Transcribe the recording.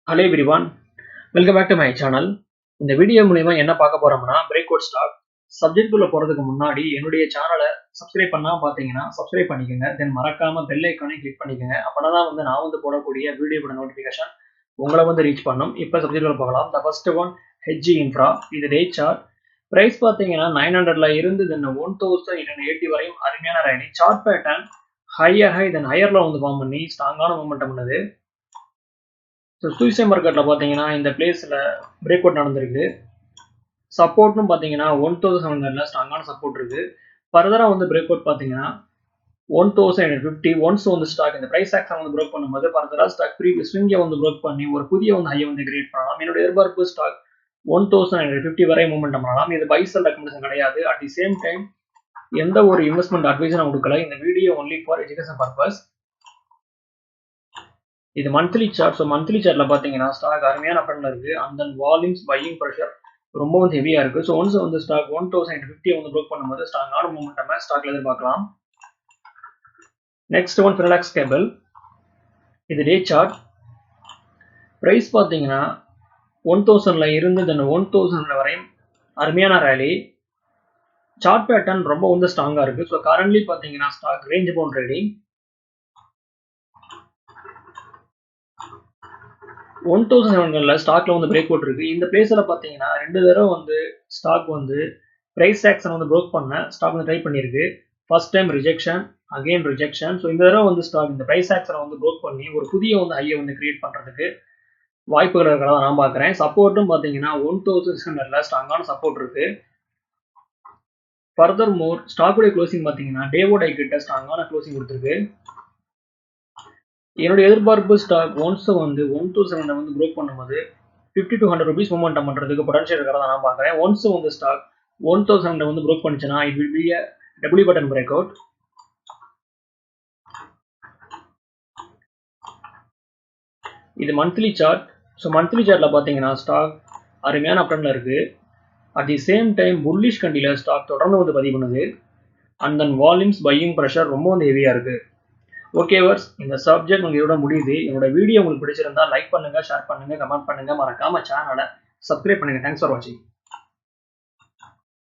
Hello everyone, welcome back to my channel. இந்த video மூலமா என்ன பார்க்க போறோம்னா பிரேக் அவுட் ஸ்டாக் சப்ஜெக்ட் குள்ள போறதுக்கு முன்னாடி என்னுடைய சேனலை சப்ஸ்கிரைப் பண்ணாம பாத்தீங்கன்னா சப்ஸ்கிரைப் பண்ணிக்கங்க. தென் மறக்காம பெல் ஐகானை கிளிக் பண்ணிக்கங்க. அப்பதான் நான் போடக்கூடிய வீடியோவோட நோட்டிபிகேஷன் உங்களை ரீச் பண்ணும். இப்போ சப்ஜெக்ட் குள்ள போகலாம். The first one HG Infra. இது டே சார்ட். பிரைஸ் பாத்தீங்கன்னா 900ல இருந்து தென் 1080 வரையும் அருமையான ரேலி. சார்ட் பேட்டர்ன் ஹையர் தென் ஹையர்ல ஃபார்ம் பண்ணி ஸ்ட்ராங்கான மொமெண்டம் உள்ளது. சூசை மார்க்கெட்ல பாத்தீங்கன்னா இந்த பிளேஸ்ல பிரேக் அவுட் நடந்திருக்கு. சப்போர்ட்னு பாத்தீங்கன்னா 1700ல ஸ்ட்ராங்கான சப்போர்ட் இருக்கு. ஃபர்தரா பிரேக் அவுட் பாத்தீங்கன்னா 1050 ஒன்ஸ் ஸ்டாக் இந்த பிரைஸ் ஆக்ஷன் பிரேக் பண்ணும்போது ஃபர்தரா ஸ்டாக் ப்ரீவியஸ் ஸ்விங்கை பிரேக் பண்ணி ஒரு புதிய ஹையை கிரியேட் பண்ணலாம். என்னோட எதிர்பார்ப்பு ஸ்டாக் 1050 வரை மூவ்மெண்ட் பண்ணலாம். இது பை செல் ரெக்கமெண்டேஷன் கிடையாது. அட் தி சேம் டைம் எந்த ஒரு இன்வெஸ்ட்மெண்ட் அட்வைஸ் நான் கொடுக்கல. இந்த video only for education purpose. இது மந்த்லி சார்ட். ஸோ மந்த்லி சார்ட்ல பாத்தீங்கன்னா ஸ்டாக் அருமையான ட்ரெண்ட்ல இருக்கு. அந்த வால்யூம்ஸ் பையிங் ப்ரெஷர் ரொம்ப ஹெவியா இருக்கு. ஸோ ஒன்ஸ் ஸ்டாக் 1050 பிரேக் பண்ணும்போது ஸ்ட்ராங்கான மூவ்மெண்டம் ஸ்டாக்ல எதிர்பார்க்கலாம். Next one Finolex cable. இது டே சார்ட். பிரைஸ் பாத்தீங்கன்னா 1000ல இருந்து தென் 1000 வரையும் அருமையான ரேலி. சார்ட் பேட்டர்ன் ரொம்ப ஸ்ட்ராங்கா இருக்கு. ஸோ கரண்ட்லி பாத்தீங்கன்னா ஸ்டாக் ரேஞ்ச் பவுண்ட் ட்ரேடிங் 1700ல ஸ்டாக்ல பிரேக் அவுட் இருக்கு. இந்த பிளேஸ்ல பாத்தீங்கன்னா ரெண்டு தடவை ஸ்டாக் பிரைஸ் ஆக்ஷன் பிரேக் பண்ண ஸ்டாக் ட்ரை பண்ணிருக்கு. First time rejection, again rejection. So இந்த தடவை ஸ்டாக் இந்த பிரைஸ் ஆக்ஷன் பிரேக் பண்ணி ஒரு புதிய ஹையை கிரியேட் பண்றதுக்கு வாய்ப்புகள் இருக்கிறதா நான் பாக்குறேன். சப்போர்ட்டும் பாத்தீங்கன்னா 1600ல ஸ்ட்ராங்கான சப்போர்ட் இருக்கு. ஃபர்தர் மோர் ஸ்டாக்குடைய க்ளோசிங் பாத்தீங்கன்னா டேவோட் ஐ கிட்ட ஸ்ட்ராங்கான க்ளோசிங் கொடுத்துருக்கு. என்னுடைய எதிர்பார்ப்பு ஸ்டாக் ஒன்ஸ் 1000 பிரேக் பண்ணும்போது 50 to 100 rupees மூவ்மெண்ட் பண்றதுக்கு பொட்டன்ஷியல் இருக்கிறதா நான் பாக்குறேன். ஒன்ஸ் ஸ்டாக் 1000 பிரேக் பண்ணுச்சுன்னா it will be a W pattern break out. இது மந்த்லி சார்ட். ஸோ மந்த்லி சார்ட்ல பாத்தீங்கன்னா ஸ்டாக் அருமையான அப்ட்ரெண்ட்ல இருக்கு. At the same time bullish candle stock தொடர்ந்து பதிவு பண்ணுது. And then volumes buying pressure ரொம்ப ஹெவியா இருக்கு. ஓகே வர்ஸ், இந்த சப்ஜெக்ட் உங்களுக்கு இதோட முடியுது. என்னோட வீடியோ உங்களுக்கு பிடிச்சிருந்தா லைக் பண்ணுங்க, ஷேர் பண்ணுங்க, கமெண்ட் பண்ணுங்க. மறக்காம சேனலை சப்ஸ்கிரைப் பண்ணுங்க. தேங்க்ஸ் ஃபார் வாட்சிங்.